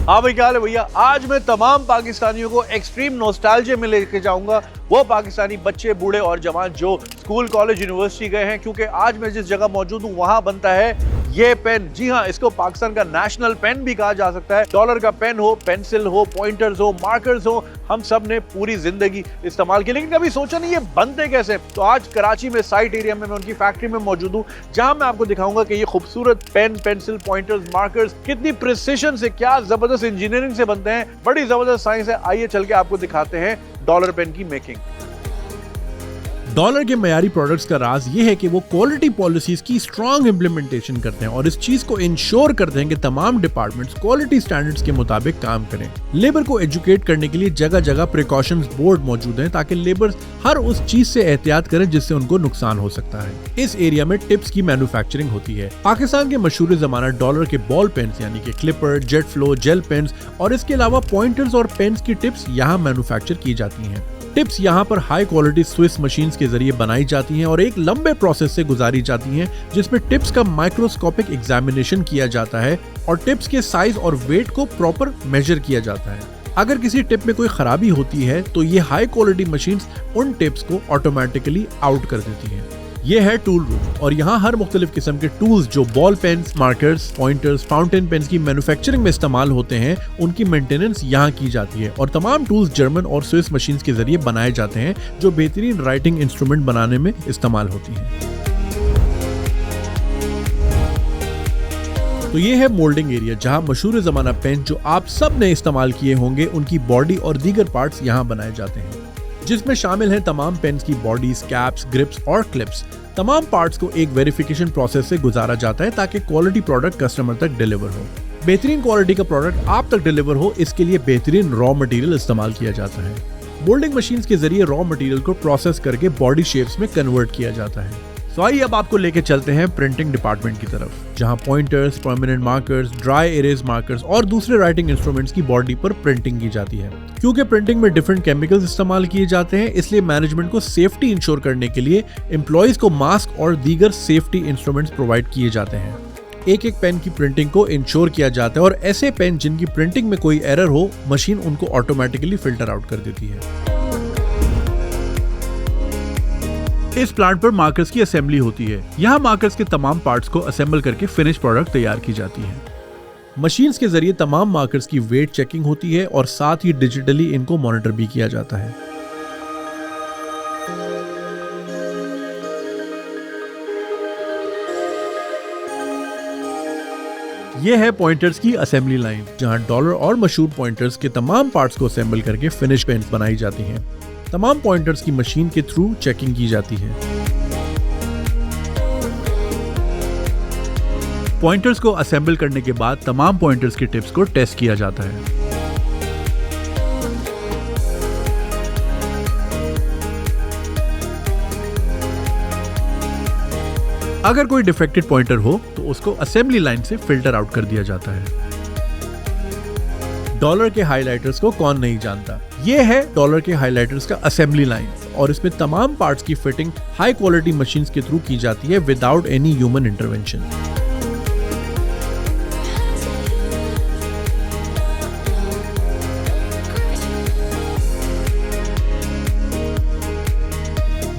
हाँ भाई, क्या हाल है भैया। आज मैं तमाम पाकिस्तानियों को एक्सट्रीम नॉस्टैल्जिया में लेके जाऊंगा, वो पाकिस्तानी बच्चे, बूढ़े और जवान जो स्कूल, कॉलेज, यूनिवर्सिटी गए हैं, क्योंकि आज मैं जिस जगह मौजूद हूँ वहां बनता है ये पेन। जी हाँ, इसको पाकिस्तान का नेशनल पेन भी कहा जा सकता है। डॉलर का पेन हो, पेंसिल हो, पॉइंटर्स हो, मार्कर्स हो, हम सब ने पूरी जिंदगी इस्तेमाल की, लेकिन कभी सोचा नहीं ये बनते कैसे। तो आज कराची में साइट एरिया में मैं उनकी फैक्ट्री में मौजूद हूँ, जहां मैं आपको दिखाऊंगा कि ये खूबसूरत पेन, पेंसिल, पॉइंटर्स, मार्कर्स कितनी प्रिसिशन से, क्या जबरदस्त इंजीनियरिंग से बनते हैं। बड़ी जबरदस्त साइंस है। आइए चल के आपको दिखाते हैं डॉलर पेन की मेकिंग। डॉलर के मयारी प्रोडक्ट्स का राज ये है कि वो क्वालिटी पॉलिसीज की स्ट्रॉन्ग इंप्लीमेंटेशन करते हैं और इस चीज को इंश्योर करते हैं कि तमाम डिपार्टमेंट्स क्वालिटी स्टैंडर्ड्स के मुताबिक काम करें। लेबर को एजुकेट करने के लिए जगह जगह प्रिकॉशंस बोर्ड मौजूद हैं ताकि लेबर हर उस चीज से एहतियात करें जिससे उनको नुकसान हो सकता है। इस एरिया में टिप्स की मैन्युफैक्चरिंग होती है। पाकिस्तान के मशहूर जमाना डॉलर के बॉल पेन्स यानी कि clipper, jet flow, gel pens और इसके अलावा पॉइंटर्स और पेन्स की टिप्स यहाँ मैन्युफैक्चर की जाती हैं। टिप्स यहाँ पर हाई क्वालिटी स्विस मशीन्स के जरिए बनाई जाती हैं और एक लंबे प्रोसेस से गुजारी जाती हैं, जिसमें टिप्स का माइक्रोस्कोपिक एग्जामिनेशन किया जाता है और टिप्स के साइज और वेट को प्रॉपर मेजर किया जाता है। अगर किसी टिप में कोई खराबी होती है तो ये हाई क्वालिटी मशीन्स उन टिप्स को ऑटोमेटिकली आउट कर देती हैं। ये है टूल रूम और यहाँ हर मुख्तलिफ किस्म के टूल्स जो ball pens, markers, pointers, fountain pens की मैन्युफैक्चरिंग में इस्तेमाल होते हैं, उनकी मेंटेनेंस यहाँ की जाती है और तमाम टूल्स जर्मन और स्विस मशीन्स के जरिए बनाए जाते हैं जो बेहतरीन राइटिंग इंस्ट्रूमेंट बनाने में इस्तेमाल होती हैं। तो ये है मोल्डिंग एरिया जहाँ मशहूर जमाना पेन जो आप सब ने इस्तेमाल किए होंगे, उनकी बॉडी और दीगर पार्ट्स यहाँ बनाए जाते हैं, जिसमें शामिल हैं तमाम पेन्स की बॉडीज, कैप्स, ग्रिप्स और क्लिप्स। तमाम पार्ट्स को एक वेरिफिकेशन प्रोसेस से गुजारा जाता है ताकि क्वालिटी प्रोडक्ट कस्टमर तक डिलीवर हो। बेहतरीन क्वालिटी का प्रोडक्ट आप तक डिलीवर हो, इसके लिए बेहतरीन रॉ मटेरियल इस्तेमाल किया जाता है। मोल्डिंग मशीन्स के जरिए रॉ मटेरियल को प्रोसेस करके बॉडी शेप्स में कन्वर्ट किया जाता है। तो आइए अब आपको लेके चलते हैं प्रिंटिंग डिपार्टमेंट की तरफ, जहां pointers, permanent markers, dry erase markers और दूसरे राइटिंग इंस्ट्रूमेंट्स की बॉडी पर प्रिंटिंग की जाती है। क्योंकि प्रिंटिंग में डिफरेंट केमिकल्स इस्तेमाल किए जाते हैं, इसलिए मैनेजमेंट को सेफ्टी इंश्योर करने के लिए एम्प्लॉइज को मास्क और दीगर सेफ्टी इंस्ट्रूमेंट्स प्रोवाइड किए जाते हैं। एक एक पेन की प्रिंटिंग को इंश्योर किया जाता है और ऐसे पेन जिनकी प्रिंटिंग में कोई एरर हो, मशीन उनको ऑटोमेटिकली फिल्टर आउट कर देती है। इस प्लांट पर मार्कर्स की असेंबली होती है। यहाँ मार्कर्स के तमाम पार्ट्स को असेंबल करके फिनिश प्रोडक्ट तैयार की जाती है। मशीन्स के जरिए तमाम मार्कर्स की वेट चेकिंग होती है और साथ ही डिजिटली इनको मॉनिटर भी किया जाता है। यह है पॉइंटर्स की असेंबली लाइन, जहां डॉलर और मशहूर पॉइंटर्स के तमाम पार्ट्स को असेंबल करके फिनिश पेन्स बनाई जाती हैं। तमाम पॉइंटर्स की मशीन के थ्रू चेकिंग की जाती है। पॉइंटर्स को असेंबल करने के बाद तमाम पॉइंटर्स की टिप्स को टेस्ट किया जाता है। अगर कोई डिफेक्टेड पॉइंटर हो तो उसको असेंबली लाइन से फिल्टर आउट कर दिया जाता है। डॉलर के हाइलाइटर्स को कौन नहीं जानता। ये है डॉलर के हाइलाइटर्स का असेंबली लाइन और इसमें तमाम पार्ट्स की फिटिंग हाई क्वालिटी मशीन्स के थ्रू की जाती है without any human intervention.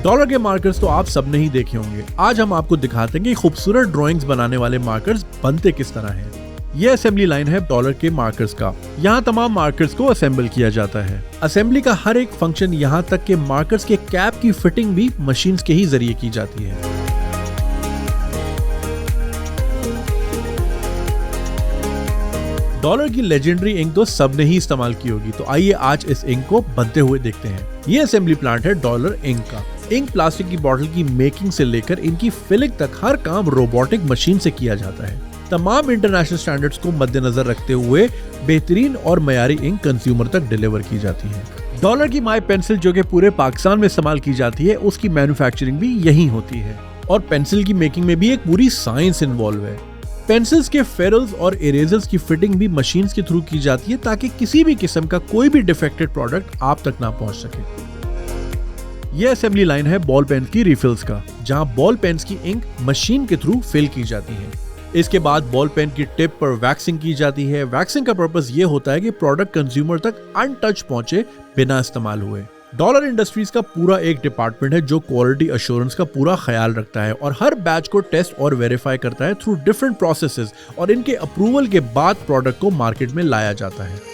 Dollar के मार्कर्स तो आप सबने ही देखे होंगे। आज हम आपको दिखाते हैं कि खूबसूरत ड्राइंग्स बनाने वाले मार्कर्स बनते किस तरह हैं। यह असेंबली लाइन है डॉलर के मार्कर्स का। यहाँ तमाम मार्कर्स को असेंबल किया जाता है। असेंबली का हर एक फंक्शन, यहाँ तक के मार्कर्स के कैप की फिटिंग भी मशीन्स के ही जरिए की जाती है। डॉलर की लेजेंडरी इंक तो सबने ही इस्तेमाल की होगी, तो आइए आज इस इंक को बनते हुए देखते हैं। ये असेंबली प्लांट है डॉलर इंक का। इंक प्लास्टिक की बॉटल की मेकिंग से लेकर इनकी फिलिंग तक हर काम रोबोटिक मशीन से किया जाता है। तमाम इंटरनेशनल स्टैंडर्ड्स को मद्देनजर रखते हुए बेहतरीन और मयारी इंक कंज्यूमर तक डिलीवर की जाती है। डॉलर की माई पेंसिल जो कि पूरे पाकिस्तान में इस्तेमाल की जाती है, उसकी मैन्युफैक्चरिंग भी यहीं होती है और पेंसिल की मेकिंग में भी एक पूरी साइंस इन्वॉल्व है। पेंसिल्स के फेरल्स और इरेजर्स की फिटिंग भी मशीन्स के थ्रू की जाती है ताकि किसी भी किस्म का कोई भी डिफेक्टेड प्रोडक्ट आप तक ना पहुंच सके। यह असेंबली लाइन है बॉल पेन की रिफिल्स का, जहां बॉल पेन्स की इंक मशीन के थ्रू फिल की जाती है। इसके बाद बॉल पेन की टिप पर वैक्सिंग की जाती है। वैक्सिंग का पर्पस ये होता है कि प्रोडक्ट कंज्यूमर तक अनटच पहुंचे बिना इस्तेमाल हुए। डॉलर इंडस्ट्रीज का पूरा एक डिपार्टमेंट है जो क्वालिटी अश्योरेंस का पूरा ख्याल रखता है और हर बैच को टेस्ट और वेरीफाई करता है थ्रू डिफरेंट प्रोसेसेस, और इनके अप्रूवल के बाद प्रोडक्ट को मार्केट में लाया जाता है।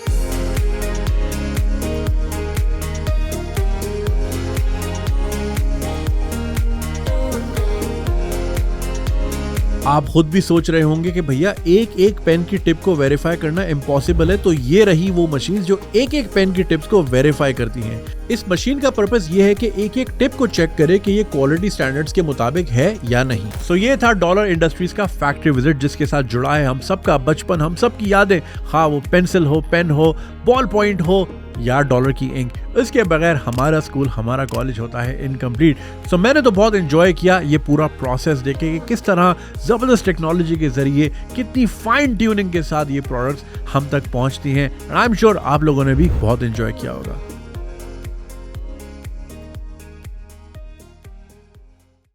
आप खुद भी सोच रहे होंगे कि भैया एक एक पेन की टिप को वेरीफाई करना इम्पॉसिबल है, तो ये रही वो मशीन जो एक एक पेन की टिप्स को वेरीफाई करती हैं। इस मशीन का पर्पस ये है कि एक एक टिप को चेक करे कि ये क्वालिटी स्टैंडर्ड्स के मुताबिक है या नहीं। सो ये था डॉलर इंडस्ट्रीज का फैक्ट्री विजिट, जिसके साथ जुड़ा है हम सबका बचपन, हम सबकी यादें, हाँ वो पेंसिल हो, पेन हो, बॉल पॉइंट हो या डॉलर की इंक। इसके बगैर हमारा स्कूल, हमारा कॉलेज होता है इनकम्प्लीट। सो मैंने तो बहुत एंजॉय किया ये पूरा प्रोसेस देखे कि किस तरह जबरदस्त टेक्नोलॉजी के जरिए कितनी फाइन ट्यूनिंग के साथ ये प्रोडक्ट्स हम तक पहुंचती हैं। आई एम श्योर आप लोगों ने भी बहुत एंजॉय किया होगा।